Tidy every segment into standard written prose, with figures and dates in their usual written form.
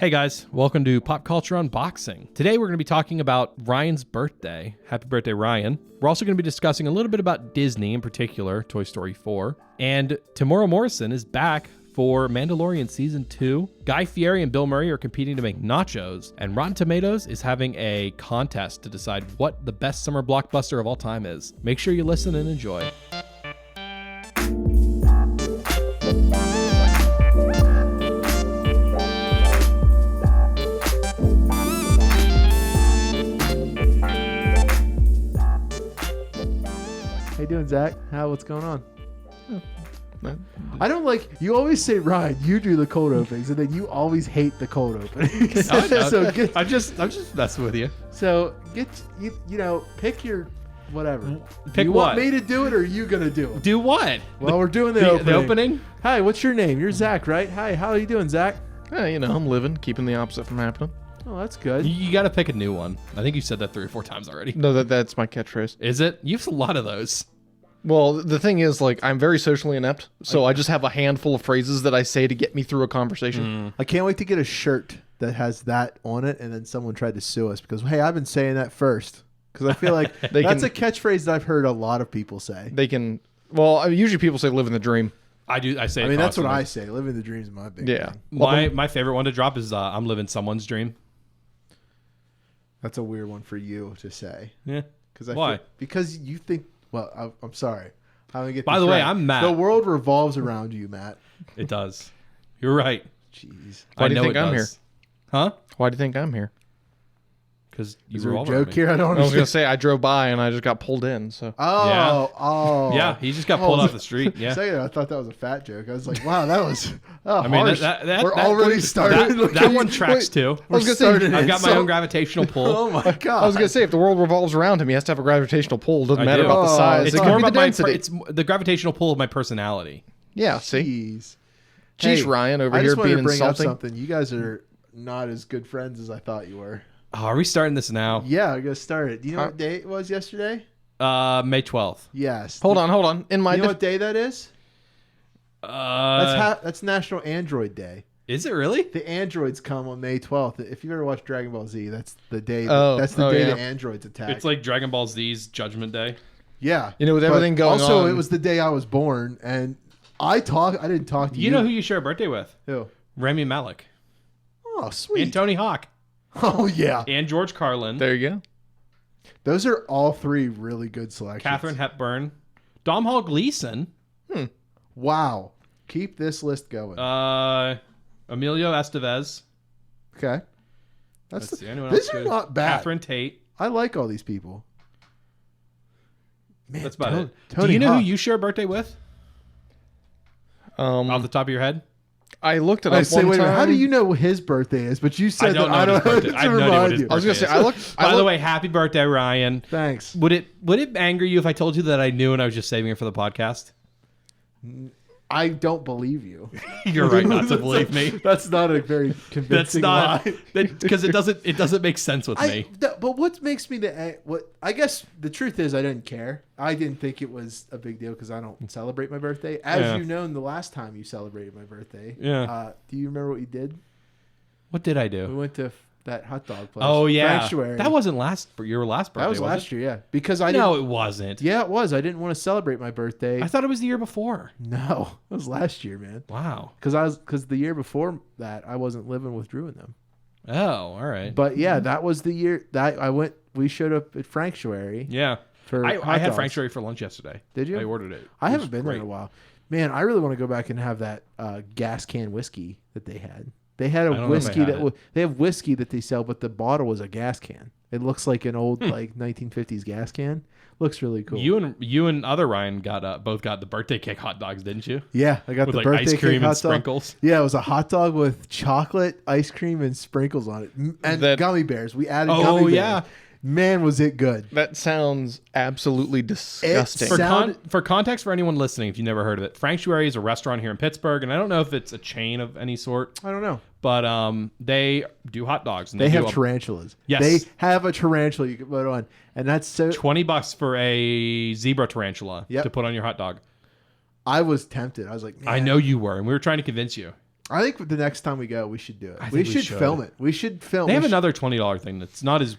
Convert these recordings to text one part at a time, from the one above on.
Hey guys, welcome to Pop Culture Unboxing. Today we're going to be talking about Ryan's birthday. Happy birthday, Ryan. We're also going to be discussing a little bit about Disney, in particular, Toy Story 4. And Temuera Morrison is back for Mandalorian Season 2. Guy Fieri and Bill Murray are competing to make nachos. And Rotten Tomatoes is having a contest to decide what the best summer blockbuster of all time is. Make sure you listen and enjoy. How you doing, Zach? What's going on? I don't like, you always say, Ryan, you do the cold openings, and then you always hate the cold openings. I'm just messing with you. So get, pick your whatever. Pick you what? Want me to do it, or are you going to do it? Do what? Well, we're doing the opening. The opening? Hi, what's your name? You're Zach, right? Hi, how are you doing, Zach? I'm living, keeping the opposite from happening. Oh, that's good. You got to pick a new one. I think you've said that 3 or 4 times already. No, that's my catchphrase. Is it? You have a lot of those. Well, the thing is, I'm very socially inept, so I just have a handful of phrases that I say to get me through a conversation. I can't wait to get a shirt that has that on it, and then someone tried to sue us because, hey, I've been saying that first. Because I feel like that's a catchphrase that I've heard a lot of people say. Usually people say live in the dream. I do. I say it that's what constantly. I say. Living the dream is my big thing. My favorite one to drop is I'm living someone's dream. That's a weird one for you to say. Yeah. Why? Because you think... Well, I'm sorry. By the way, I'm Matt. The world revolves around you, Matt. It does. You're right. Jeez. Why do you think I'm here? Huh? Why do you think I'm here? Because you Is there a revolve around joke me. here? I don't I was understand. going to say I drove by and I just got pulled in. So Yeah, he just got pulled off the street. Yeah. Second, I thought that was a fat joke. I was like, wow, that was I mean, harsh. that already started. That one tracks too. I was going to say, I've got my own gravitational pull. Oh my god! I was going to say, if the world revolves around him, he has to have a gravitational pull. Doesn't matter about the size. It's It more could be about the density. it's the gravitational pull of my personality. Yeah, see? Jeez. Jeez, Hey, Ryan over I here just wanted being to bring insulting. up something. You guys are not as good friends as I thought you were. Oh, are we starting this now? Yeah, I gotta start it. Do you know what day it was yesterday? May 12th. Yes. Hold on. You know what day that is? That's National Android Day. Is it really? The androids come on May 12th. If you've ever watched Dragon Ball Z, that's the day. Oh, that's the day yeah. the androids attack. It's like Dragon Ball Z's Judgment Day. Yeah. With everything going on. Also, it was the day I was born, and I didn't talk to you. You know who you share a birthday with? Who? Rami Malek. Oh, sweet. And Tony Hawk. Oh, yeah. And George Carlin. There you go. Those are all 3 really good selections. Katharine Hepburn. Domhnall Gleeson. Wow. Keep this list going. Emilio Estevez. Okay. Let's see, anyone These else are good? not bad. Catherine Tate. I like all these people. Man, That's about it. Tony Do you know Hawk. who you share a birthday with? Off the top of your head? I looked it up I say, one wait a minute, time. how do you know what his birthday is? But you said don't that know I his don't birthday. know I have no idea what his you. I was going to say, By the way, happy birthday, Ryan. Thanks. Would it anger you if I told you that I knew and I was just saving it for the podcast? I don't believe you. You're right not to believe me. That's not a very That's convincing not lie. because it doesn't make sense with me. But what makes me I guess the truth is I didn't care. I didn't think it was a big deal because I don't celebrate my birthday. As you know, the last time you celebrated my birthday. Yeah. Do you remember what you did? What did I We do? went to that hot dog place. Oh yeah, Sanctuary. that wasn't your last birthday. That was was last it? year. Yeah, because I No, didn't. it wasn't. Yeah, it was. I didn't want to celebrate my birthday. I thought it was the year before. No, it was last year, man. Wow. Because the year before that I wasn't living with Drew and them. Oh, all right. But yeah, that was the year that I went. We showed up at Franctuary. Yeah. For I had hot dogs. Franctuary for lunch yesterday. Did you? I ordered it. I It haven't was been there in a while. Man, I really want to go back and have that gas can whiskey that they had. They had I don't know if whiskey I had they have whiskey that they sell, but the bottle was a gas can. It looks like an old 1950s gas can. Looks really cool. You and other Ryan both got the birthday cake hot dogs, didn't you? Yeah, I got With the like birthday ice cream cake and hot dog. sprinkles. Yeah, it was a hot dog with chocolate, ice cream, and sprinkles on it, and gummy bears. We added gummy bears. Yeah. Man, was it good. That sounds absolutely disgusting. For context for anyone listening, if you've never heard of it, Franctuary is a restaurant here in Pittsburgh, and I don't know if it's a chain of any sort, I don't know. but they do hot dogs. And They have do tarantulas. Yes. They have a tarantula you can put on, and that's so... $20 for a zebra tarantula Yep. to put on your hot dog. I was tempted. I was like, man. I know you were, and we were trying to convince you. I think the next time we go, we should do it. I We think we should film it. We should film. They have we should- another $20 thing that's not as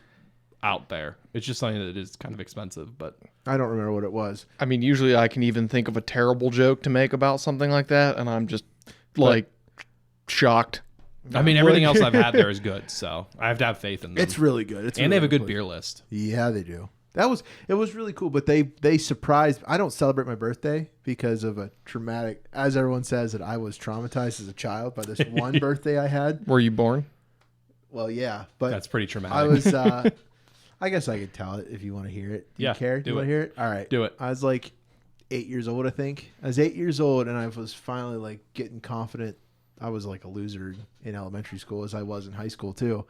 out there. It's just something that is kind of expensive, but I don't remember what it was. I mean, usually I can even think of a terrible joke to make about something like that, and I'm just like shocked. I mean, everything else I've had there is good, so I have to have faith in them. It's really good. and they have a good beer list. Yeah, they do. It was really cool, but they surprised. I don't celebrate my birthday because of a traumatic, as everyone says, that I was traumatized as a child by this one birthday I had. Were you born? Well, yeah, but That's pretty traumatic. I was. I guess I could tell it if you want to hear it. Do you care? Do you want to hear it? All right, do it. I was like 8 years old, I think. I was 8 years old, and I was finally like getting confident. I was like a loser in elementary school, as I was in high school too.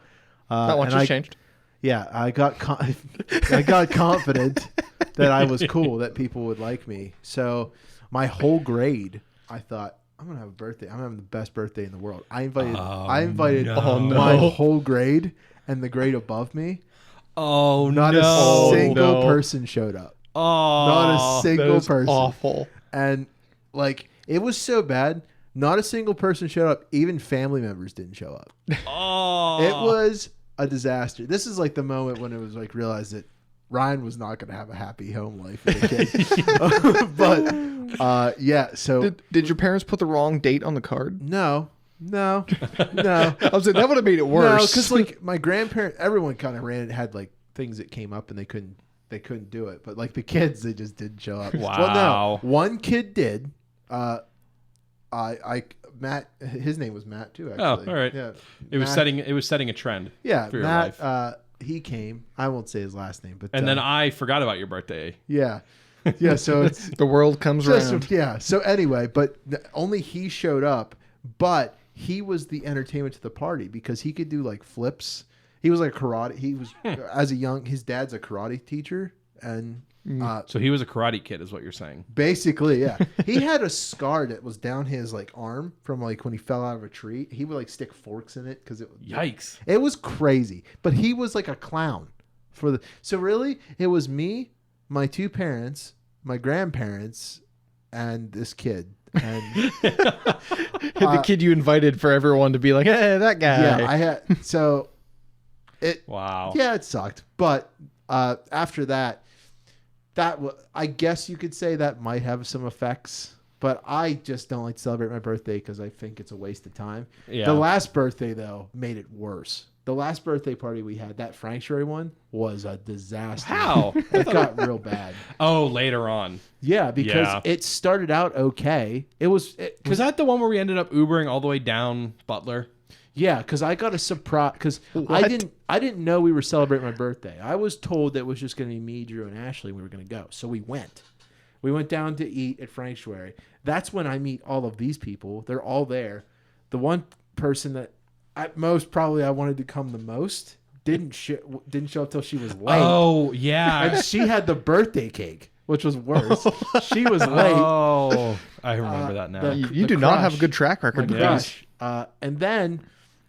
Not much has changed. Yeah, I got confident that I was cool, that people would like me. So my whole grade, I thought, I'm gonna have a birthday. I'm having the best birthday in the world. I invited my whole grade and the grade above me. Oh, Not a single person showed up. Oh, Not a single person. Awful. And like it was so bad. Not a single person showed up. Even family members didn't show up. Oh, It was a disaster. This is like the moment when it was like realized that Ryan was not going to have a happy home life with a kid. But yeah, so Did your parents put the wrong date on the card? no. I was saying that would have made it worse. No, because like my grandparents, everyone kind of had like things that came up and they couldn't do it. But like the kids, they just didn't show up. Wow. Well, no, one kid did. Matt, his name was Matt too. Actually. Oh, all right. Yeah, it was Matt, setting a trend. Yeah, for your Matt. life. He came. I won't say his last name, but And then I forgot about your birthday. yeah. So it's the world comes around. yeah. So anyway, but only he showed up, but he was the entertainment to the party because he could do like flips. He was like karate. He was his dad's a karate teacher, and So he was a karate kid, is what you're saying. basically, yeah, he had a scar that was down his like arm from like when he fell out of a tree. He would like stick forks in it because Yikes. it was crazy. But he was like a clown so really it was me, my two parents, my grandparents, and this kid. And The kid you invited for everyone to be like, hey, that guy. yeah, I had so it. Wow. Yeah, it sucked. But after that, I guess you could say that might have some effects. But I just don't like to celebrate my birthday because I think it's a waste of time. Yeah. The last birthday though made it worse. The last birthday party we had, that Frank's one, was a disaster. How? It got real bad. Oh, later on. Yeah, because Yeah. it started out okay. Was that the one where we ended up Ubering all the way down Butler? Yeah, because I got a surprise. Because I didn't know we were celebrating my birthday. I was told that it was just going to be me, Drew, and Ashley. And we were going to go, so we went. We went down to eat at Frank's. That's when I meet all of these people. They're all there. The one person that at most probably I wanted to come the most didn't show up till she was late. Oh, yeah. And she had the birthday cake, which was worse. She was late. Oh, I remember that now. You do not have a good track record with these. And then,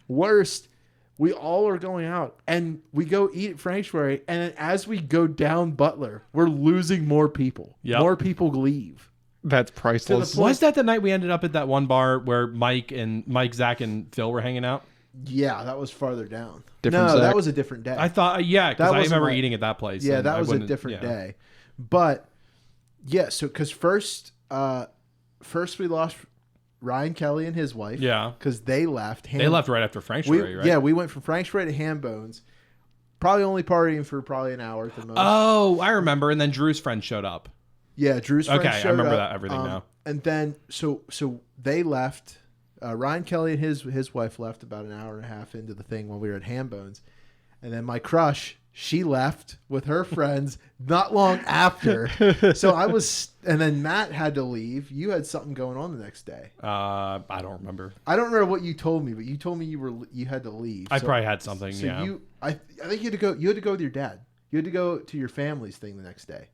worst, we all are going out and we go eat at Frank's, and then as we go down Butler, we're losing more people. Yep. More people leave. That's priceless. Was that the night we ended up at that one bar where Mike, Zach, and Phil were hanging out? Yeah, that was farther down. Different no, Zach? that was a different day. I thought, because That I wasn't remember my- eating at that place. Yeah, and that I was a wouldn't- different yeah. day. But yeah, so because first we lost Ryan Kelly and his wife. Yeah. because they left. They left right after Frank's, right? Yeah, we went from Frank's to Ham Bones. Probably only partying for probably an hour at the most. Oh, I remember. And then Drew's friend showed up. Yeah, Drew's friend Okay, I showed remember up. that everything now. And then so they left. Ryan Kelly and his wife left about an hour and a half into the thing when we were at Ham Bones, and then my crush, she left with her friends not long after. So and then Matt had to leave. You had something going on the next day. I don't remember. I don't remember what you told me, but you told me you had to leave. I probably had something. So yeah. I think you had to go. You had to go with your dad. You had to go to your family's thing the next day.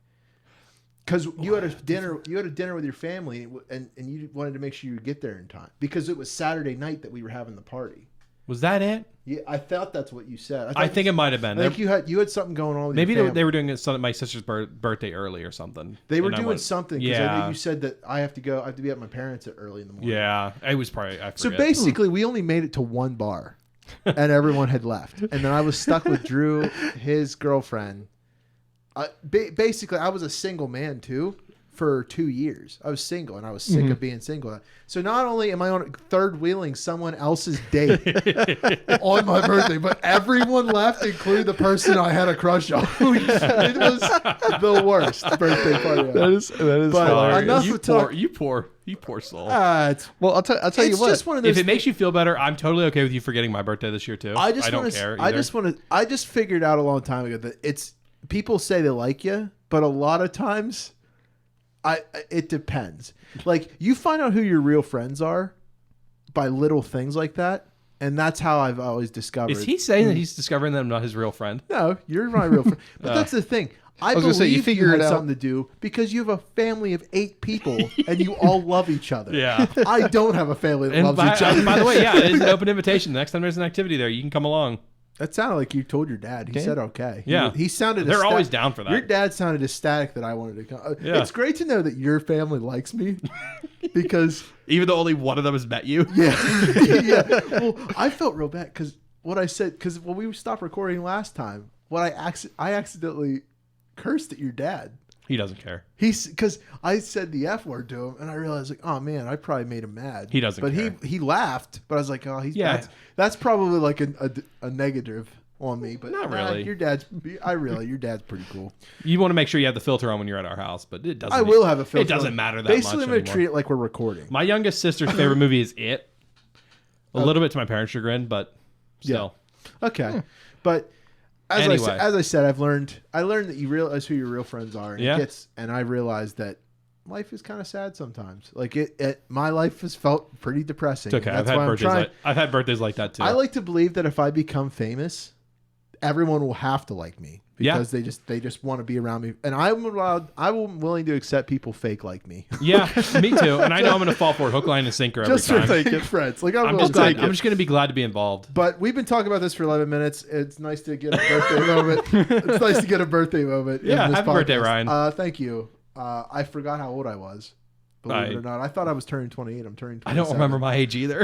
Because you had a dinner with your family, and you wanted to make sure you would get there in time because it was Saturday night that we were having the party. Was that it? Yeah, I thought that's what you said. I think it might have been. I think you had something going on with Maybe your they were doing something my sister's birthday early or something. They were doing something because I Yeah. know you said that I have to be at my parents' at early in the morning. Yeah, it was probably. I forget. So basically, we only made it to one bar, and everyone had left, and then I was stuck with Drew, his girlfriend. Basically, I was a single man too for 2 years. I was single, and I was sick of being single. So not only am I on third wheeling someone else's date on my birthday, but everyone left, including the person I had a crush on. It was the worst birthday party ever. That is But hilarious. enough you of talk. you poor soul. Well, I'll tell you It's what. just one of those. If it makes you feel better, I'm totally okay with you forgetting my birthday this year too. I don't care. Either. I just figured out a long time ago that it's people say they like you, but a lot of times, it depends. Like you find out who your real friends are by little things like that, and that's how I've always discovered. Is he saying that he's discovering that I'm not his real friend? No, you're my real friend. But that's the thing. I was gonna say, you believe figure you it had out. something to do because you have a family of 8 people and you all love each other. Yeah. I don't have a family that And loves by, each other. by the way, yeah, it is an open invitation. The next time there's an activity there, you can come along. That sounded like you told your dad. He said okay. Yeah. He sounded They're always down for that. Your dad sounded ecstatic that I wanted to come. Yeah. It's great to know that your family likes me because Even though only one of them has met you. yeah. Yeah. Well, I felt real bad because what I said because when we stopped recording last time, I accidentally cursed at your dad. He doesn't care. Because I said the F word to him, and I realized like, oh man, I probably made him mad. He doesn't but care. he laughed, but I was like, oh, Yeah. that's probably like a negative on me, but Not really. your dad's pretty cool. You want to make sure you have the filter on when you're at our house, but it doesn't. I will have a filter. It doesn't on. matter that Basically, much I'm gonna anymore. treat it like we're recording. My youngest sister's favorite movie is It. A little bit to my parents' chagrin, but still. Okay, but Anyway. as I said, I learned that you realize who your real friends are, and Yeah. and I realized that life is kind of sad sometimes. Like my life has felt pretty depressing. It's okay. and I've that's had why I'm birthdays. trying. I've had birthdays like that too. I like to believe that if I become famous, everyone will have to like me because they just want to be around me, and I'm willing to accept people fake like me. Yeah, me too. And I know I'm going to fall for it, hook, line, and sinker every Just for time. fake friends. Like I'm I'm willing just to glad. take I'm it. just going to be glad to be involved. But we've been talking about this for 11 minutes. It's nice to get a birthday moment. It's nice to get a birthday moment. in Yeah, this happy birthday, podcast. Ryan. Thank you. I forgot how old I was. Believe it or not, I thought I was turning 28. I'm turning 27. I don't remember my age either.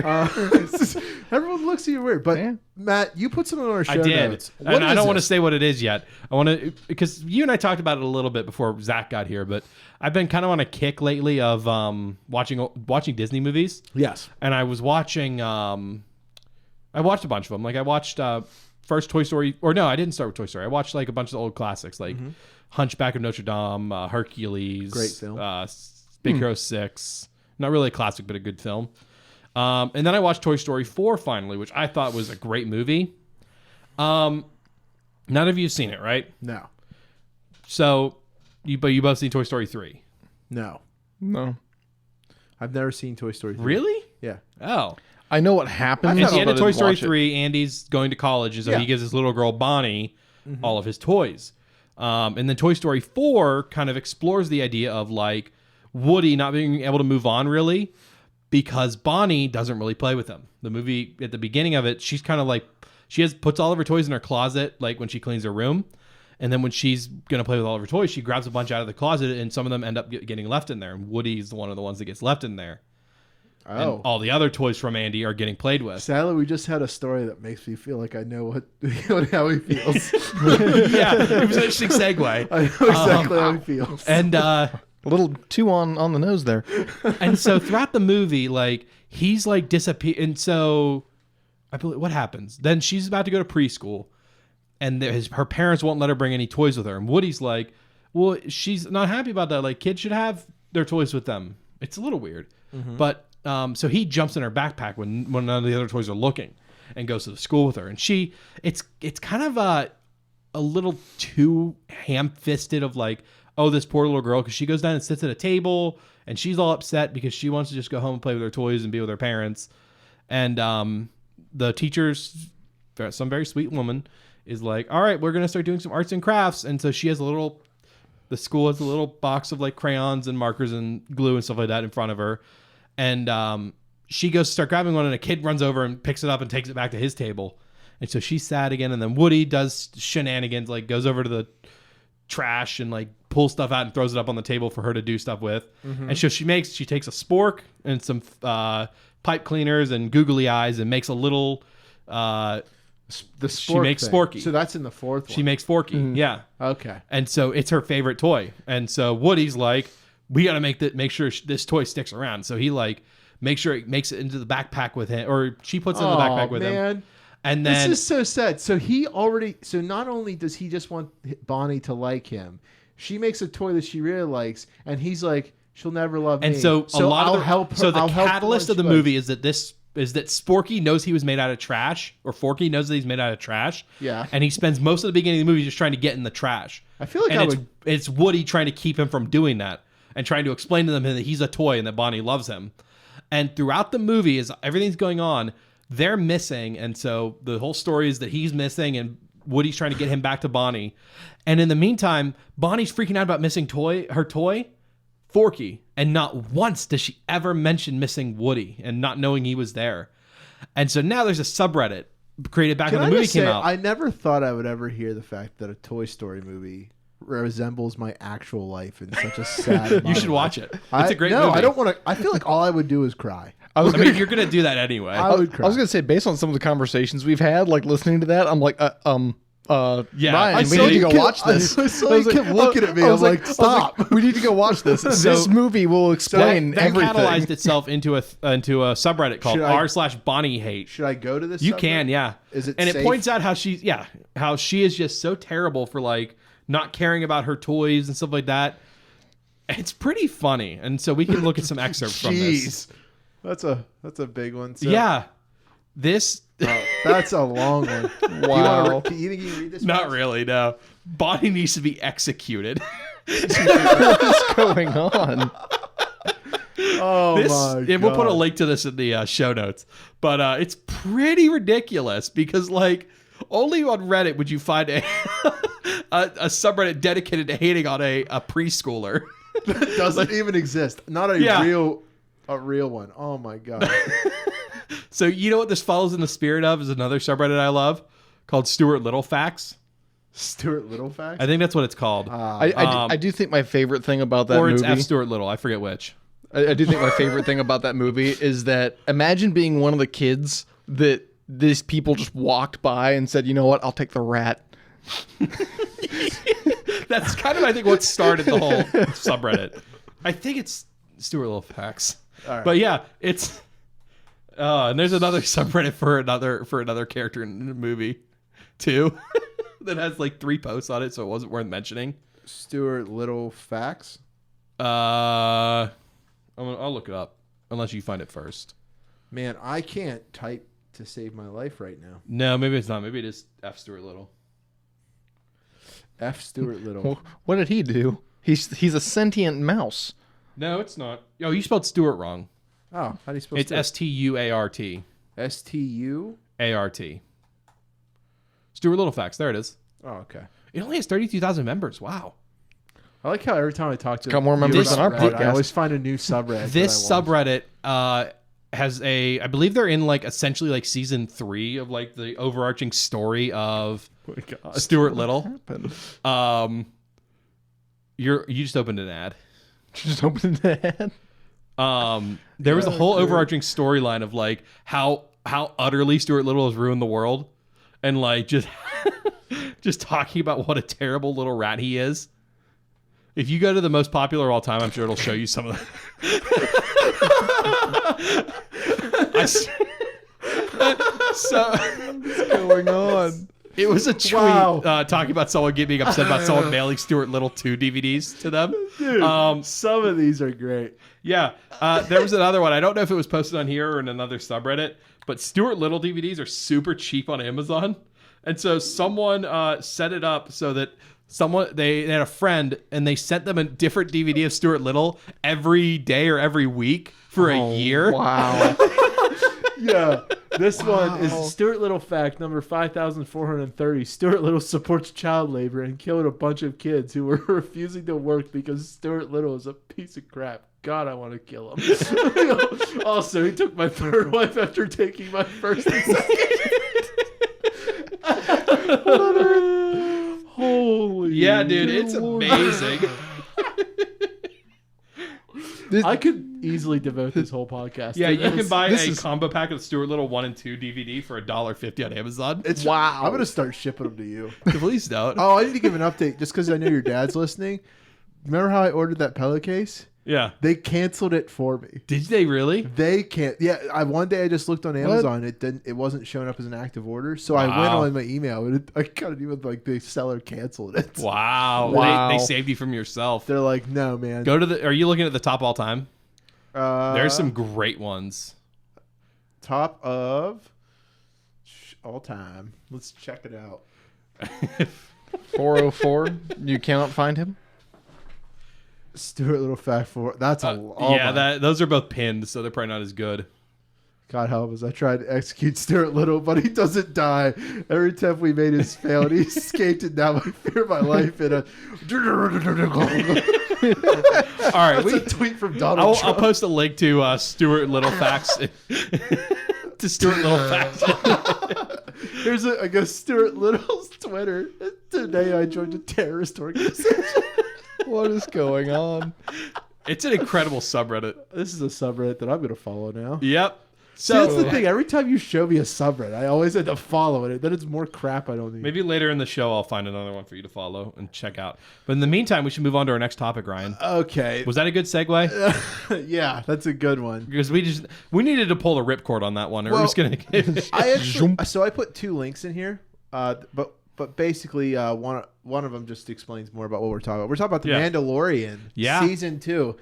Everyone looks at you weird. But Yeah. Matt, you put something on our show I did. notes. And I don't want to say what it is yet. I want to, because you and I talked about it a little bit before Zach got here, but I've been kind of on a kick lately of watching Disney movies. Yes. And I was watching, I watched a bunch of them. Like I watched first Toy Story, or no, I didn't start with Toy Story. I watched like a bunch of the old classics, like Hunchback of Notre Dame, Hercules. Great film. Big Hero 6. Not really a classic, but a good film. And then I watched Toy Story 4 finally, which I thought was a great movie. None of you have seen it, right? No. So, but you both seen Toy Story 3. No. No. I've never seen Toy Story 3. Really? Yeah. Oh. I know what happens. At the end but of I Toy didn't Story watch it. 3, Andy's going to college, and so Yeah. he gives his little girl Bonnie all of his toys. And then Toy Story 4 kind of explores the idea of like Woody not being able to move on really because Bonnie doesn't really play with him. The movie at the beginning of it, she's kind of like puts all of her toys in her closet like when she cleans her room. And then when she's going to play with all of her toys, she grabs a bunch out of the closet and some of them end up getting left in there. And Woody's one of the ones that gets left in there. Oh. And all the other toys from Andy are getting played with. Sadly, we just had a story that makes me feel like I know how he feels. Yeah, it was an interesting segue. I know exactly how he feels. And A little too on the nose there. and so throughout the movie, like he's like disappear. And so I believe what happens then? She's about to go to preschool, and her parents won't let her bring any toys with her. And Woody's like, "Well, she's not happy about that. Like kids should have their toys with them." It's a little weird, but so he jumps in her backpack when none of the other toys are looking, and goes to the school with her. And it's kind of a little too ham-fisted of like, oh, this poor little girl, because she goes down and sits at a table and she's all upset because she wants to just go home and play with her toys and be with her parents. And the teacher's, some very sweet woman, is like, all right, we're going to start doing some arts and crafts. And so she has the school has a little box of like crayons and markers and glue and stuff like that in front of her. And she goes to start grabbing one, and a kid runs over and picks it up and takes it back to his table. And so she's sad again. And then Woody does shenanigans, like goes over to the trash and like pulls stuff out and throws it up on the table for her to do stuff with. And so she takes a spork and some pipe cleaners and googly eyes and makes a little she makes Sporky. So that's in the fourth one. She makes Forky. Yeah. Okay. And so it's her favorite toy. And so Woody's like, we got to make sure this toy sticks around. So he like makes sure it makes it into the backpack with him, or she puts it in the backpack with him. And then this is so sad. So not only does he just want Bonnie to like him, she makes a toy that she really likes, and he's like, she'll never love me. And so a lot I'll of the, help her. So the I'll help catalyst her of the movie is that Sporky knows he was made out of trash, or Forky knows that he's made out of trash. Yeah. And he spends most of the beginning of the movie just trying to get in the trash. I feel like it's Woody trying to keep him from doing that and trying to explain to them that he's a toy and that Bonnie loves him. And throughout the movie, as everything's going on, they're missing. And so the whole story is that he's missing and Woody's trying to get him back to Bonnie. And in the meantime, Bonnie's freaking out about missing her toy, Forky. And not once does she ever mention missing Woody and not knowing he was there. And so now there's a subreddit created back when the movie came out. I never thought I would ever hear the fact that a Toy Story movie resembles my actual life in such a sad You should watch it. It's a great movie. No, I don't want to. I feel like all I would do is cry. I mean, you're going to do that anyway. I would cry. I was going to say, based on some of the conversations we've had, like listening to that, I'm like, yeah, Ryan, we need to go watch this. I saw you kept looking at me. I was like, stop. We need to go watch this. This movie will explain that everything. catalyzed itself into a subreddit called r/Bonnie Hate. Should I go to this? You subreddit? can, yeah. Is it And safe? it points out how she is just so terrible for like not caring about her toys and stuff like that. It's pretty funny, and so we can look at some excerpts from this. That's a big one. So. Yeah, this. That's a long one. Wow. You think you can read this? Not really. No, Bonnie needs to be executed. What is going on? Oh my god! And we'll put a link to this in the show notes. But it's pretty ridiculous because like only on Reddit would you find a subreddit dedicated to hating on a preschooler. That doesn't even exist. Not a real one. Oh my god. So you know what this follows in the spirit of is another subreddit I love called Stuart Little Facts. Stuart Little Facts? I think that's what it's called. I do think my favorite thing about that movie... Or it's F. Stuart Little. I forget which. I do think my favorite thing about that movie is that imagine being one of the kids that these people just walked by and said, you know what, I'll take the rat. That's kind of, I think, what started the whole subreddit. I think it's Stuart Little Facts. Right. But yeah, it's... and there's another subreddit for another character in the movie, too, that has like 3 posts on it, so it wasn't worth mentioning. Stuart Little Facts? I'll look it up, unless you find it first. Man, I can't type to save my life right now. No, maybe it's not. Maybe it is F. Stuart Little. F. Stuart Little. Well, what did he do? He's a sentient mouse. No, it's not. Oh, you spelled Stuart wrong. Oh, how do you spell It's Stuart? Stuart. STU? ART. Stuart Little Facts. There it is. Oh, okay. It only has 32,000 members. Wow. I like how every time I talk to Got more members you than our about Reddit, podcast. I always find a new subreddit. This that I want. subreddit has I believe they're in like essentially like season 3 of like the overarching story of Oh my God. Stuart Little. You just opened an ad. Just opened that. There was a whole overarching storyline of like how utterly Stuart Little has ruined the world, and like just talking about what a terrible little rat he is. If you go to the most popular of all time, I'm sure it'll show you some of What's going on? It was a tweet talking about someone being upset about someone mailing Stuart Little 2 DVDs to them. Dude, some of these are great. Yeah. There was another one. I don't know if it was posted on here or in another subreddit, but Stuart Little DVDs are super cheap on Amazon. And so someone set it up so that they had a friend and they sent them a different DVD of Stuart Little every day or every week for a year. Wow. Yeah. This one is Stuart Little fact number 5,430. Stuart Little supports child labor and killed a bunch of kids who were refusing to work because Stuart Little is a piece of crap. God, I want to kill him. Also, he took my third wife after taking my first and second. Holy Yeah, dude, it's amazing. I could easily devote this whole podcast. Yeah, to you this. can buy a combo pack of Stuart Little 1 and 2 DVD for $1.50 on Amazon. Wow. I'm gonna start shipping them to you. Please don't. Oh, I need to give an update just because I know your dad's listening. Remember how I ordered that pillow case? Yeah. They canceled it for me. Did they really? They can't. Yeah, one day I just looked on Amazon. It wasn't showing up as an active order, so I went on my email and I got an email like the seller canceled it. Wow. They saved you from yourself. They're like, no, man. Go to the. Are you looking at the top all time? There's some Uh, great ones. top of all time. Let's check it out. 404. You cannot find him. Stuart Little fact for that's a those are both pinned, so they're probably not as good. God help us. I tried to execute Stuart Little, but he doesn't die. Every time we made his fail, and he escaped, and now I fear my life in a. All right, That's a tweet from Donald I'll Trump. post a link to Stuart Little facts. To Stuart Little facts. Here's I guess Stuart Little's Twitter. Today I joined a terrorist organization. What is going on? It's an incredible subreddit. This is a subreddit that I'm going to follow now. Yep. See, that's the thing. Every time you show me a subreddit, I always end up following it. Then it's more crap I don't need. Maybe later in the show I'll find another one for you to follow and check out. But in the meantime, we should move on to our next topic, Ryan. Okay. Was that a good segue? Yeah, that's a good one. Because we needed to pull the ripcord on that one. Or we're Well, just gonna I actually, so I put 2 links in here, but basically one of them just explains more about what we're talking about. We're talking about the Mandalorian season 2.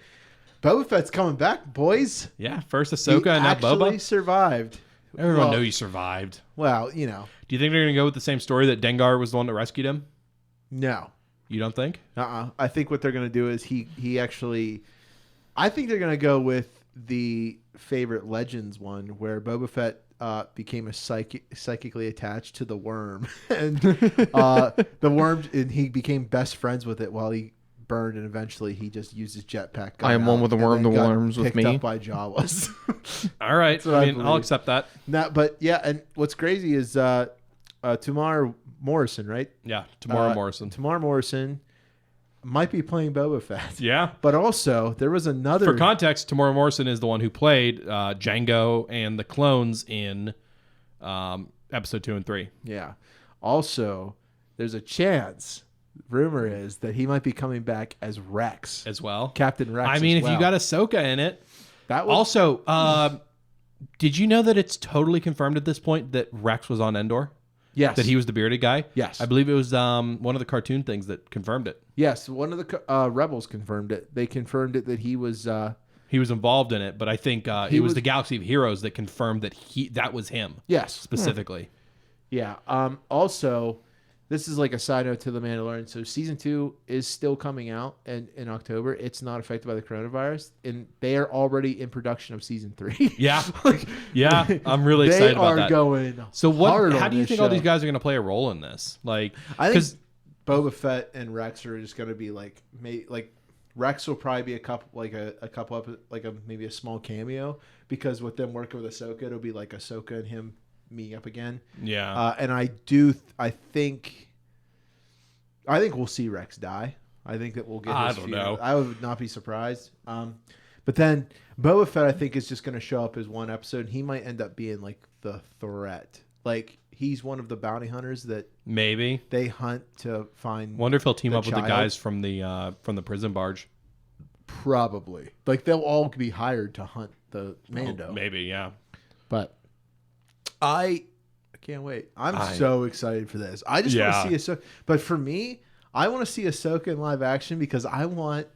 Boba Fett's coming back, boys. Yeah, first Ahsoka and now actually Boba. Survived. Everyone knew he survived. Well, you know, Do you think they're gonna go with the same story that Dengar was the one that rescued him? no. You don't think? I think what they're going to do is he actually. I think they're going to go with the favorite Legends one where Boba Fett became psychically attached to the worm, and the worm, and he became best friends with it while he burned, and eventually he just used his jetpack. I am one with the worm. The worm's with me. Picked up by Jawas. All right. what I I mean, I'll believe. accept that. But yeah, and what's crazy is Temuera Morrison, right? Yeah, Temuera Morrison. Temuera Morrison might be playing Boba Fett. Yeah. But also, there was another. For context, Temuera Morrison is the one who played Django and the clones in episode 2 and 3. Yeah. Also, there's a chance. Rumor is that he might be coming back as Rex, As well. Captain Rex. I mean, as if you well. got Ahsoka in it. that would, Also, did you know that it's totally confirmed at this point that Rex was on Endor? yes, That he was the bearded guy? Yes. I believe it was one of the cartoon things that confirmed it. yes. One of the rebels confirmed it. They confirmed it that he was. He was involved in it, but I think it was was- the Galaxy of Heroes that confirmed that that was him Yes. specifically. Yeah. Also, this is like a side note to The Mandalorian. So season 2 is still coming out in October. It's not affected by the coronavirus, and they are already in production of season 3. Yeah. Yeah. I'm really excited about They that. are going. So hard how on do you this think all show. these guys are going to play a role in this? Like, I think because Boba Fett and Rex are just going to be like Rex will probably be maybe a small cameo, because with them working with Ahsoka, it'll be like Ahsoka and him meeting up again. yeah, And I think we'll see Rex die. I think that we'll get. I his don't funeral. know. I would not be surprised. But then Boba Fett, I think, is just going to show up as one episode. He might end up being like the threat. Like he's one of the bounty hunters that maybe. they hunt to find. Wonder if he'll team up with the child. guys from the prison barge. Probably. Like they'll all be hired to hunt the Mando. Oh, maybe, yeah. But I can't wait. I'm so excited for this. I just want to see Ahsoka. But for me, I want to see Ahsoka in live action because I want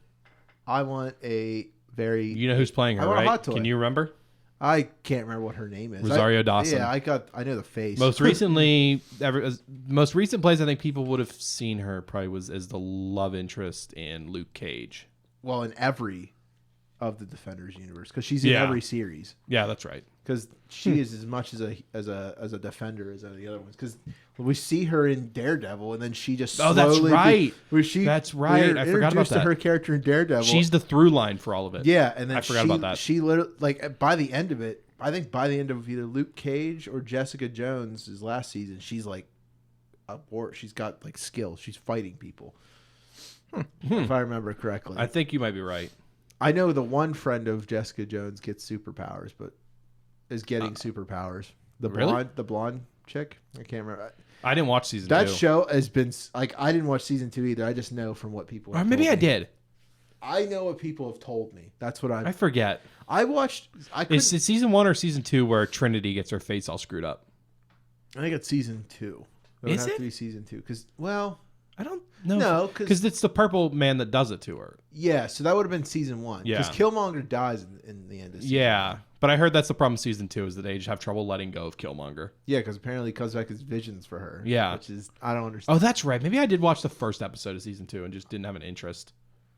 a very. You know who's playing her, I want a right? hot toy. Can you remember? I can't remember what her name is. Rosario Dawson. Yeah, I know the face. Most recently, most recent place I think people would have seen her probably was as the love interest in Luke Cage. Well, in every of the Defenders universe, because she's in Yeah. every series. Yeah, that's right. because she is as much as a defender as any of the other ones. Because we see her in Daredevil, and then she just that's right. That's right. We're I forgot about introduced to that. her character in Daredevil. She's the through line for all of it. Yeah, and then I forgot about that. She literally, like, by the end of it, I think by the end of either Luke Cage or Jessica Jones' last season, she's like she's got like skills. She's fighting people. If I remember correctly. I think you might be right. I know the one friend of Jessica Jones gets superpowers, but is getting superpowers. The blonde chick. I can't remember. I didn't watch season 2. That show has been like, I didn't watch season 2 either. I just know from what people. Or maybe I did. I know what people have told me. That's what I forget. I watched. Is it season 1 or season 2 where Trinity gets her face all screwed up? I think it's season 2. It would Is have it? to be season 2 because I don't know. No, because it's the purple man that does it to her. yeah, so that would have been season 1. Yeah. Because Killmonger dies in the end of season Yeah, 1. but I heard that's the problem with season 2 is that they just have trouble letting go of Killmonger. Yeah, because apparently he comes back as visions for her. Yeah. Which is, I don't understand. Oh, that's right. Maybe I did watch the first episode of season 2 and just didn't have an interest.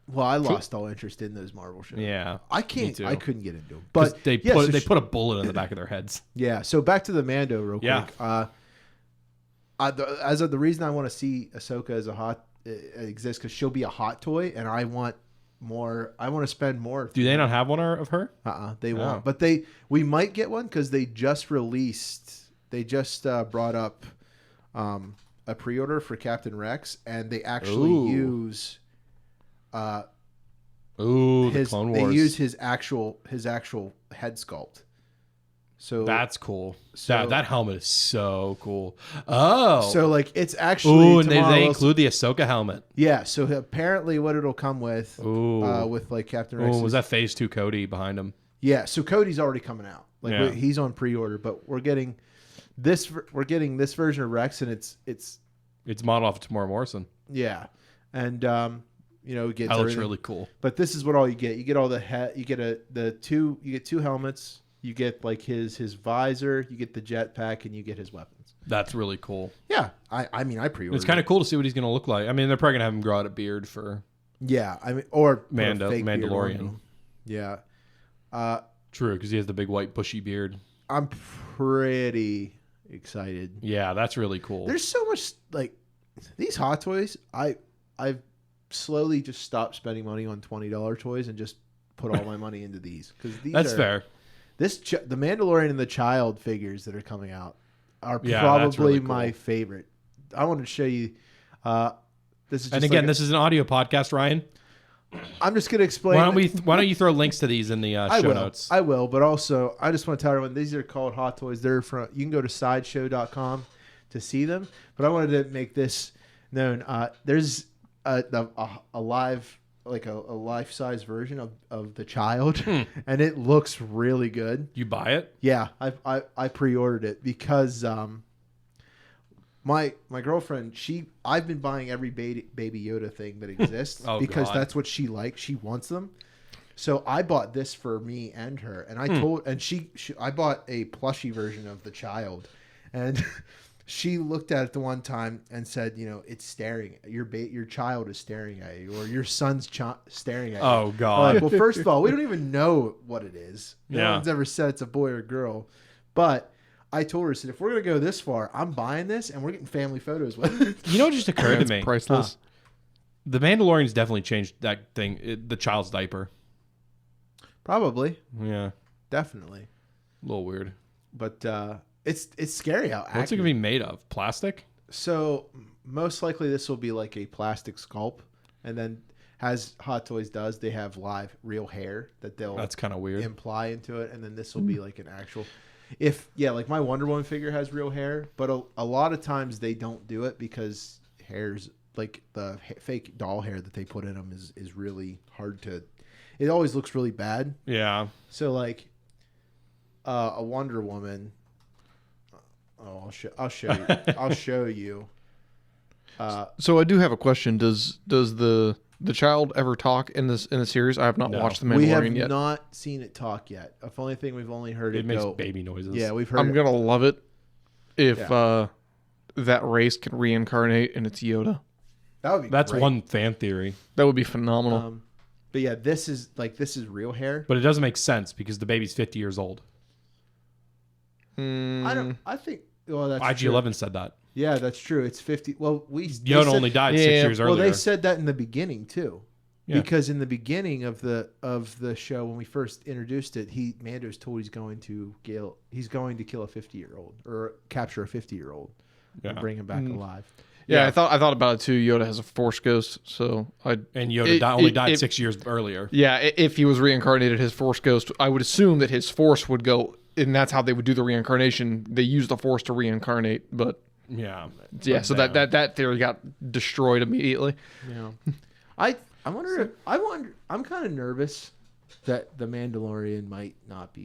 Well, I lost all interest in those Marvel shows. Yeah, I me too. I couldn't get into them. But But they yeah, put so they put a bullet in the back of their heads. Yeah, so back to the Mando real quick. Yeah. The reason I want to see Ahsoka as a hot exists because she'll be a hot toy, and I want more. I want to spend more. Do they not have one of her? They Oh. won't. But we might get one because they just released. They just brought up a pre-order for Captain Rex, and they actually Ooh. use. The Clone Wars. They use his actual head sculpt. So That's cool. So- that helmet is so cool. Oh, So like it's actually ooh, and they Tamara Wilson- include the Ahsoka helmet. Yeah, so apparently what it'll come with Ooh, with like Captain Rex. ooh, was that Phase 2 Cody behind him? Yeah, so Cody's already coming out. Like Yeah. he's on pre-order, but we're getting this version of Rex, and it's It's modeled off of Temuera Morrison. yeah. And we get That looks everything. really cool. But this is what all you get. You get all the you get two helmets, you get like his visor, you get the jetpack, and you get his weapons. That's really cool. Yeah. I mean I pre-ordered. It's kind of cool to see what he's going to look like. I mean, they're probably going to have him grow out a beard for Yeah, I mean or put a fake beard on Mandalorian. him. Yeah. True, because he has the big white bushy beard. I'm pretty excited. Yeah, that's really cool. There's so much like these Hot Toys. I've slowly just stopped spending money on $20 toys and just put all my money into these because these. That's fair. The Mandalorian and the Child figures that are coming out are Yeah, that's probably really cool. my favorite. I wanted to show you. This is just And again, like this is an audio podcast, Ryan. I'm just going to explain. Why don't you throw links to these in the show notes? I will, but also I just want to tell everyone these are called Hot Toys. They're from. You can go to sideshow.com to see them, but I wanted to make this known. There's a live like a life-size version of the Child, and it looks really good. You buy it? Yeah, I pre-ordered it because my girlfriend, I've been buying every Baby Yoda thing that exists Oh, because God. that's what she likes. She wants them. So I bought this for me and her, and I bought a plushie version of the Child, and she looked at it the one time and said, it's staring. Your child is staring at you, or your son's staring at you. Oh, I'm God. like, well, first of all, we don't even know what it is. No Yeah. one's ever said it's a boy or girl. But I told her, I said, if we're going to go this far, I'm buying this and we're getting family photos with it. You know what just occurred to It's me? priceless. The Mandalorian's definitely changed that thing, the child's diaper. Probably. Yeah, Definitely. a little weird. But it's scary how What's it accurate. going to be made of? Plastic? So most likely this will be like a plastic sculpt. And then as Hot Toys does, they have live real hair that they'll That's kind of weird. imply into it. And then this will be like an actual... like my Wonder Woman figure has real hair, but a lot of times they don't do it because hair's like the fake doll hair that they put in them is really hard to. It always looks really bad. Yeah. So like a Wonder Woman. I'll show you. I'll show you. So I do have a question. Does the Child ever talk in the series? I have not No. watched the We have Mandalorian yet. not seen it talk yet. The only thing we've only heard It makes go. baby noises. Yeah, we've heard. I'm it. gonna love it if Yeah. that race can reincarnate and it's Yoda. That would be. That's great. one fan theory. That would be phenomenal. But yeah, this is real hair. But it doesn't make sense because the baby's 50 years old. I think. Well, that's true. IG-11 said that. Yeah, that's true. It's 50. Well, Yoda only died 6 years earlier. Well, they said that in the beginning too. Yeah. Because in the beginning of the show, when we first introduced it, Mando's told he's going to kill a 50-year-old or capture a 50-year-old and bring him back alive. Yeah, I thought about it too. Yoda has a Force ghost, so and Yoda only died 6 years earlier. Yeah, if he was reincarnated, his Force ghost, I would assume that his Force would go, and that's how they would do the reincarnation. They use the Force to reincarnate, but so that theory got destroyed immediately. Yeah, I'm kind of nervous that the Mandalorian might not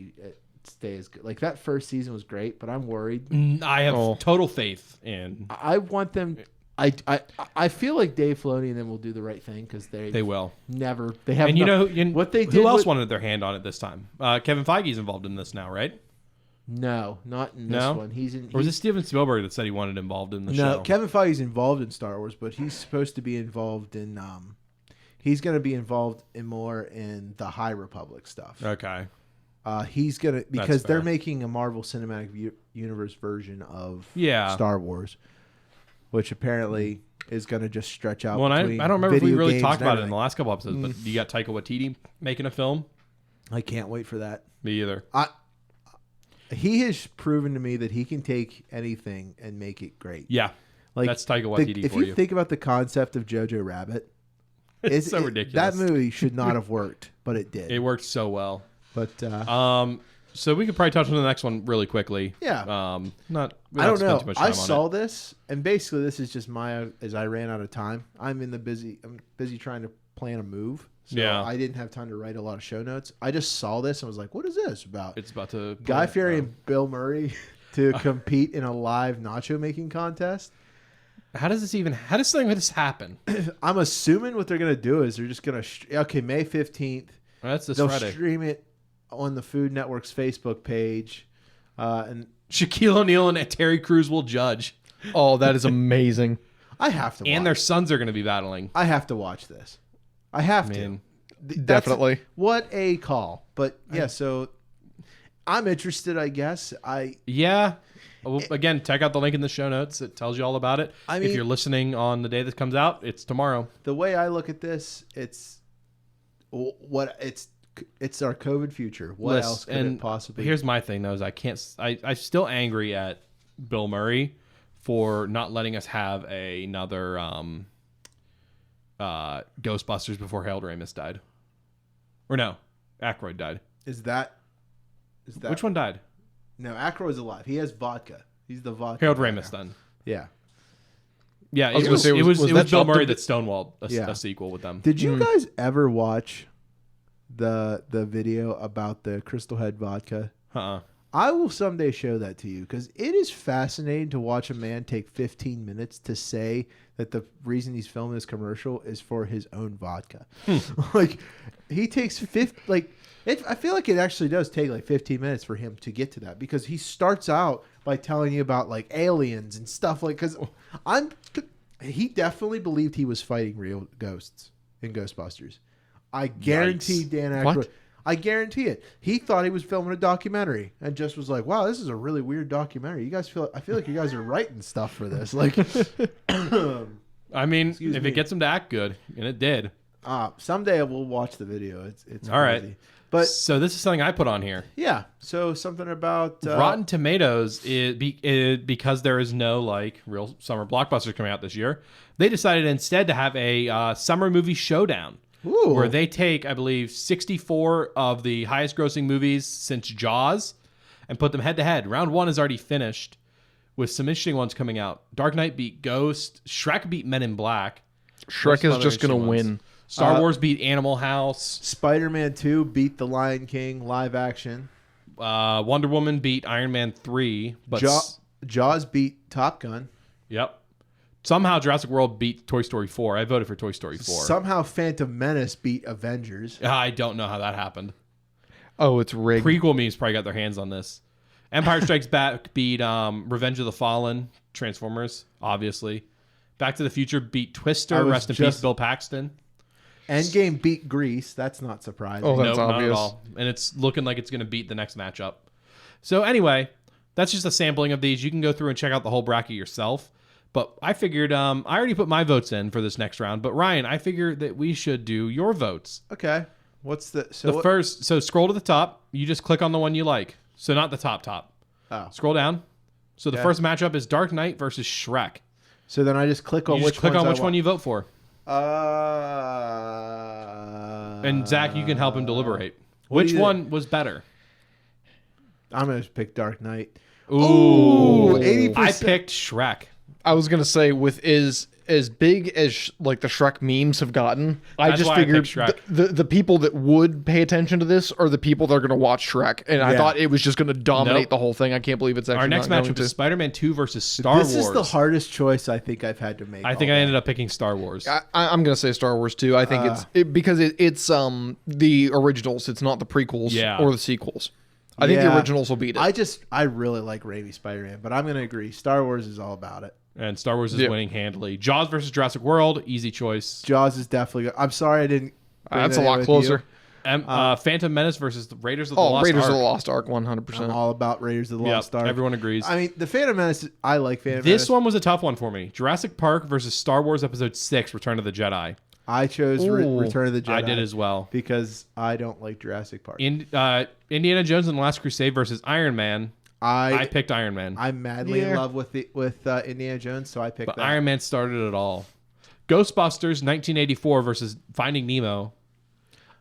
stay as good. Like that first season was great, but I'm worried. I have total faith in. I want them. I feel like Dave Filoni and them will do the right thing because they will never. They have. And what they did. Who else wanted their hand on it this time? Kevin Feige's involved in this now, right? No, not in this one. Or was it Steven Spielberg that said he wanted involved in the show? No, Kevin Feige's involved in Star Wars, but he's supposed to be involved in. He's going to be involved more in the High Republic stuff. Okay. He's going to because they're making a Marvel Cinematic Universe version of Star Wars, which apparently is going to just stretch out. Well, I don't remember if we really talked about it in the last couple episodes, but you got Taika Waititi making a film. I can't wait for that. Me either. He has proven to me that he can take anything and make it great. Yeah, that's Taika Waititi if for you. If you think about the concept of Jojo Rabbit, it's so ridiculous. That movie should not have worked, but it did. It worked so well. But so we could probably touch on the next one really quickly. Yeah. I don't know. I saw this, and basically this is just as I ran out of time. I'm busy trying to plan a move. So I didn't have time to write a lot of show notes. I just saw this and was like, what is this about? It's about to Guy Fieri and Bill Murray to compete in a live nacho making contest. How does something like this happen? I'm assuming what they're going to do is they're just going to May 15th. That's this they'll Friday. Stream it on the Food Network's Facebook page. And Shaquille O'Neal and Terry Crews will judge. Oh, that is amazing. I have to watch. And their sons are going to be battling. I have to watch this. I have to. Definitely. What a call. But yeah, so I'm interested, I guess. Well, again, check out the link in the show notes. It tells you all about it. If you're listening on the day this comes out, it's tomorrow. The way I look at this, it's our COVID future. What else could it possibly? Here's my thing though: is I'm still angry at Bill Murray for not letting us have another Ghostbusters before Harold Ramis died. Or no, Aykroyd died. Is that which one died? No, Aykroyd's alive. He has vodka. He's the vodka. Harold Ramis then. Yeah. Yeah, it was Bill Murray that stonewalled a sequel with them. Did you guys ever watch the video about the Crystal Head vodka? I will someday show that to you because it is fascinating to watch a man take 15 minutes to say that the reason he's filming this commercial is for his own vodka. Like he takes I feel like it actually does take like 15 minutes for him to get to that because he starts out by telling you about like aliens and stuff he definitely believed he was fighting real ghosts in Ghostbusters. I guarantee Dan Aykroyd. What? I guarantee it. He thought he was filming a documentary and just was like, "Wow, this is a really weird documentary." I feel like you guys are writing stuff for this. Like, I mean, if it gets him to act good, and it did. Someday we'll watch the video. It's all right. crazy. But so this is something I put on here. Yeah. So something about Rotten Tomatoes because there is no like real summer blockbusters coming out this year. They decided instead to have a summer movie showdown. Ooh. Where they take, I believe, 64 of the highest grossing movies since Jaws and put them head to head. Round one is already finished with some interesting ones coming out. Dark Knight beat Ghost. Shrek beat Men in Black. Shrek is just going to win. Star Wars beat Animal House. Spider-Man 2 beat The Lion King live action. Wonder Woman beat Iron Man 3. But Jaws beat Top Gun. Yep. Somehow Jurassic World beat Toy Story 4. I voted for Toy Story 4. Somehow Phantom Menace beat Avengers. I don't know how that happened. Oh, it's rigged. Prequel memes probably got their hands on this. Empire Strikes Back beat Revenge of the Fallen. Transformers, obviously. Back to the Future beat Twister. Rest in peace, Bill Paxton. Endgame beat Grease. That's not surprising. Oh, that's nope, obvious. not at all. And it's looking like it's going to beat the next matchup. So anyway, That's just a sampling of these. You can go through and check out the whole bracket yourself. But I figured I already put my votes in for this next round. But Ryan, I figured that we should do your votes. Okay. What's the first? So scroll to the top. You just click on the one you like. So not the top. Oh. Scroll down. So the first matchup is Dark Knight versus Shrek. So then I just click on which one you vote for. And Zach, you can help him deliberate. Which one was better? I'm gonna pick Dark Knight. Ooh, 80%. I picked Shrek. I was gonna say with as big as like the Shrek memes have gotten, I just figured the people that would pay attention to this are the people that are gonna watch Shrek, and I thought it was just gonna dominate the whole thing. I can't believe it's actually our next matchup is Spider-Man 2 versus Star Wars. This is the hardest choice I think I've had to make. I think I ended up picking Star Wars. I'm gonna say Star Wars too. I think because it's the originals. It's not the prequels or the sequels. I think the originals will beat it. I really like Raimi Spider-Man, but I'm going to agree. Star Wars is all about it. And Star Wars is winning handily. Jaws versus Jurassic World, easy choice. Jaws is definitely good. I'm sorry I didn't. That's a lot closer. Phantom Menace versus the Raiders of the Lost Ark. Raiders of the Lost Ark, 100%. I'm all about Raiders of the Lost Ark. Everyone agrees. I mean, the Phantom Menace, I like Phantom Menace. This one was a tough one for me. Jurassic Park versus Star Wars Episode 6, Return of the Jedi. I chose Return of the Jedi. I did as well. Because I don't like Jurassic Park. Indiana Jones and the Last Crusade versus Iron Man. I picked Iron Man. I'm madly in love with Indiana Jones, so I picked that. Iron Man started it all. Ghostbusters 1984 versus Finding Nemo.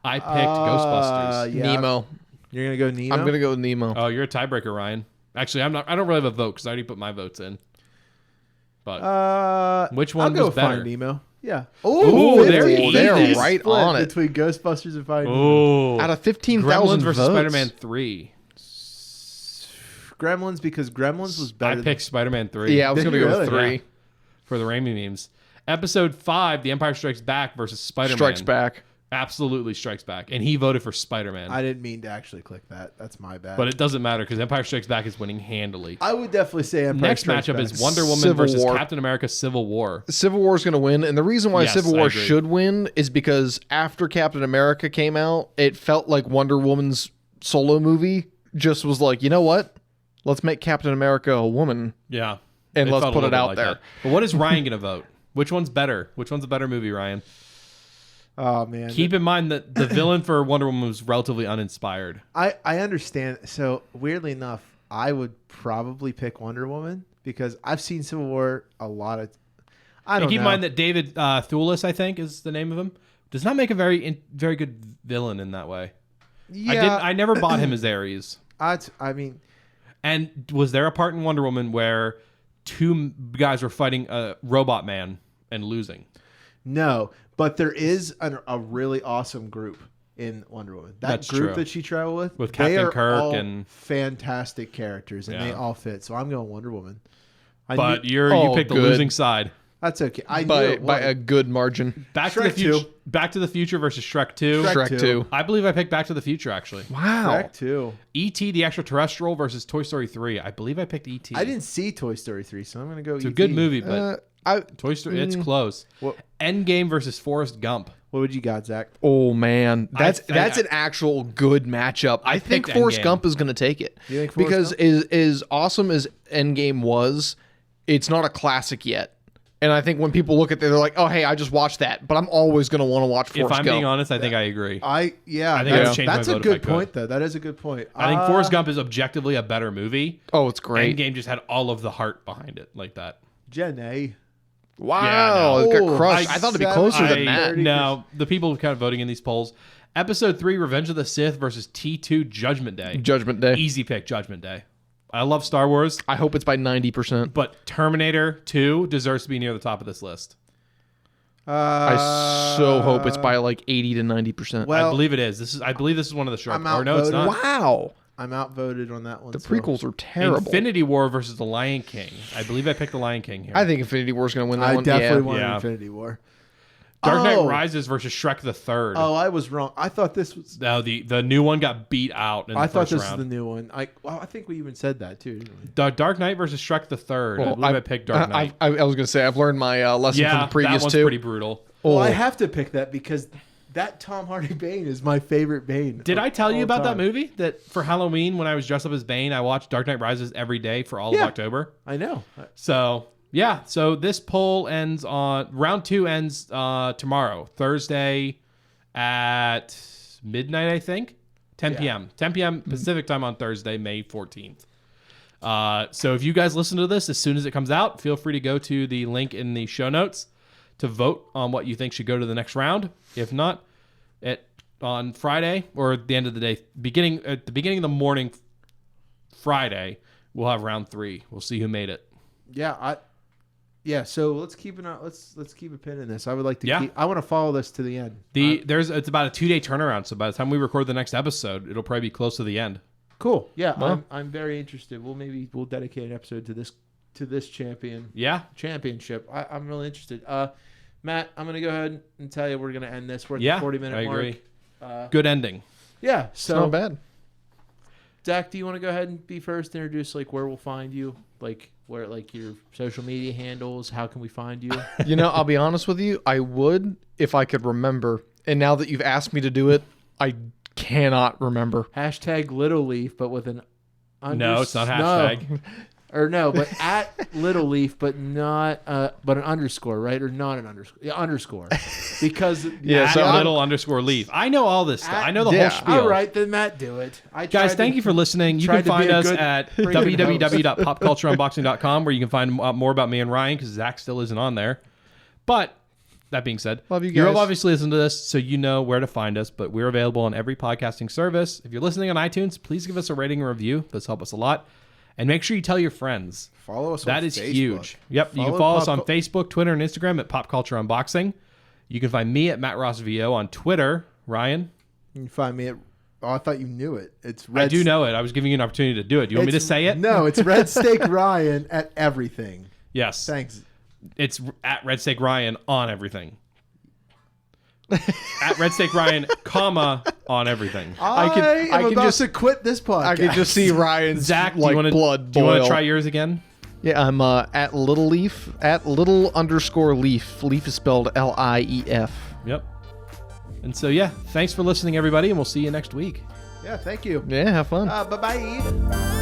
I picked Ghostbusters. Yeah. Nemo. You're going to go Nemo? I'm going to go with Nemo. Oh, you're a tiebreaker, Ryan. Actually, I'm not. I don't really have a vote because I already put my votes in. But which one was better? Find Nemo. Yeah. Oh, they're right on it. Between Ghostbusters and Finding Nemo. Out of 15,000 Gremlins versus Spider-Man 3. Gremlins, because Gremlins was better. I picked Spider-Man 3. Yeah, I was going to go with 3. Yeah. For the Raimi memes. Episode 5, The Empire Strikes Back versus Spider-Man. Strikes Back. Absolutely Strikes Back. And he voted for Spider-Man. I didn't mean to actually click that. That's my bad. But it doesn't matter because Empire Strikes Back is winning handily. I would definitely say Empire Strikes Back. Next matchup is Wonder Woman versus Captain America Civil War. Civil War is going to win. And the reason why Civil War should win is because after Captain America came out, it felt like Wonder Woman's solo movie just was like, you know what? Let's make Captain America a woman. Yeah. And let's put it out there. That. But what is Ryan going to vote? Which one's better? Which one's a better movie, Ryan? Oh, man. Keep in mind that the villain for Wonder Woman was relatively uninspired. I understand. So, weirdly enough, I would probably pick Wonder Woman because I've seen Civil War a lot of... I don't know. Keep in mind that David Thewlis, I think, is the name of him, does not make a very good villain in that way. Yeah. I never bought him as Ares. I mean... And was there a part in Wonder Woman where two guys were fighting a robot man and losing? No, but there is a really awesome group in Wonder Woman. That's group that she traveled with Captain Kirk and fantastic characters, and they all fit. So I'm going Wonder Woman. But you picked the losing side. That's okay. By a good margin. Back to the Future versus Shrek 2. Shrek 2. I believe I picked Back to the Future, actually. Wow. Shrek 2. E.T. the Extraterrestrial versus Toy Story 3. I believe I picked E.T. I didn't see Toy Story 3, so I'm going to go It's E.T. a good movie, but Toy Story, it's close. Endgame versus Forrest Gump. What would you got, Zach? Oh, man. That's an actual good matchup. I think Forrest Gump is going to take it. You think because as awesome as Endgame was, it's not a classic yet. And I think when people look at it, they're like, "Oh, hey, I just watched that," but I'm always going to want to watch Forrest Gump. If I'm being honest, I think I agree. I think that's a good point, though. That is a good point. I think Forrest Gump is objectively a better movie. Oh, it's great. Endgame just had all of the heart behind it, like that. Jenny. Wow, it got crushed. I thought it'd be closer than that. No, the people kind of voting in these polls. Episode 3, Revenge of the Sith versus T2, Judgment Day. Judgment Day. Easy pick, Judgment Day. I love Star Wars. I hope it's by 90%. But Terminator 2 deserves to be near the top of this list. I so hope it's by like 80 to 90%. Well, I believe it is. I believe this is one of the Shrek. Or no, it's not. Wow. I'm outvoted on that one. The prequels are terrible. Infinity War versus The Lion King. I believe I picked The Lion King here. I think Infinity War is going to win that one. I definitely want Infinity War. Dark Knight Rises versus Shrek the Third. Oh, I was wrong. I thought this was... No, the new one got beat out in the first round. I thought this was the new one. I think we even said that, too, didn't we? Dark Knight versus Shrek the Third. Well, I believe I picked Dark Knight. I was going to say, I've learned my lesson from the previous that one's two. Pretty brutal. Well, I have to pick that because that Tom Hardy Bane is my favorite Bane. Did I tell you about that time. movie? That for Halloween, when I was dressed up as Bane, I watched Dark Knight Rises every day for all of October. I know. So yeah, so this poll ends on round 2 ends tomorrow, Thursday at midnight, I think, 10 p.m. 10 p.m. Pacific time on Thursday, May 14th. So if you guys listen to this as soon as it comes out, feel free to go to the link in the show notes to vote on what you think should go to the next round. If not, on Friday or at the end of the day, at the beginning of the morning, Friday, we'll have round 3. We'll see who made it. Yeah, so let's keep a pin in this. I would like to I want to follow this to the end. It's about a 2-day turnaround, so by the time we record the next episode, it'll probably be close to the end. Cool. Yeah, Well, I'm very interested. We'll dedicate an episode to this championship. I'm really interested. Matt, I'm gonna go ahead and tell you we're gonna end this. We're at the 40-minute mark. I agree. Good ending. Yeah, It's not bad. Zach, do you want to go ahead and be first? Introduce where we'll find you, where your social media handles. How can we find you? I'll be honest with you. I would if I could remember. And now that you've asked me to do it, I cannot remember. Hashtag Little Leaf, but with an No, it's not hashtag. But at Little Leaf, but not but an underscore, right? Or not an underscore. Yeah, underscore. Because little underscore leaf. I know all this stuff. I know the whole spiel. All right, then Matt, do it. Guys, thank you for listening. You can find us at www.popcultureunboxing.com, where you can find more about me and Ryan, because Zach still isn't on there. But that being said, love you guys. You'll obviously listen to this, so you know where to find us. But we're available on every podcasting service. If you're listening on iTunes, please give us a rating and review. Those help us a lot. And make sure you tell your friends. Follow us on That is Facebook. huge. Yep. You can follow us on Facebook, Twitter, and Instagram at Pop Culture Unboxing. You can find me at Matt Ross VO on Twitter. Ryan? You can find me at... Oh, I thought you knew it. It's I do know it. I was giving you an opportunity to do it. Do you want me to say it? No, it's Red Steak Ryan at everything. Yes. Thanks. It's at Red Steak Ryan on everything. At Red Steak Ryan, on everything. I can just quit this podcast. I can just see Ryan's Zach, do you want blood to boil. try yours again? Yeah, I'm at Little Leaf, at little_leaf. Leaf is spelled Lief. Yep. And so, thanks for listening, everybody, and we'll see you next week. Yeah, thank you. Yeah, have fun. Bye-bye.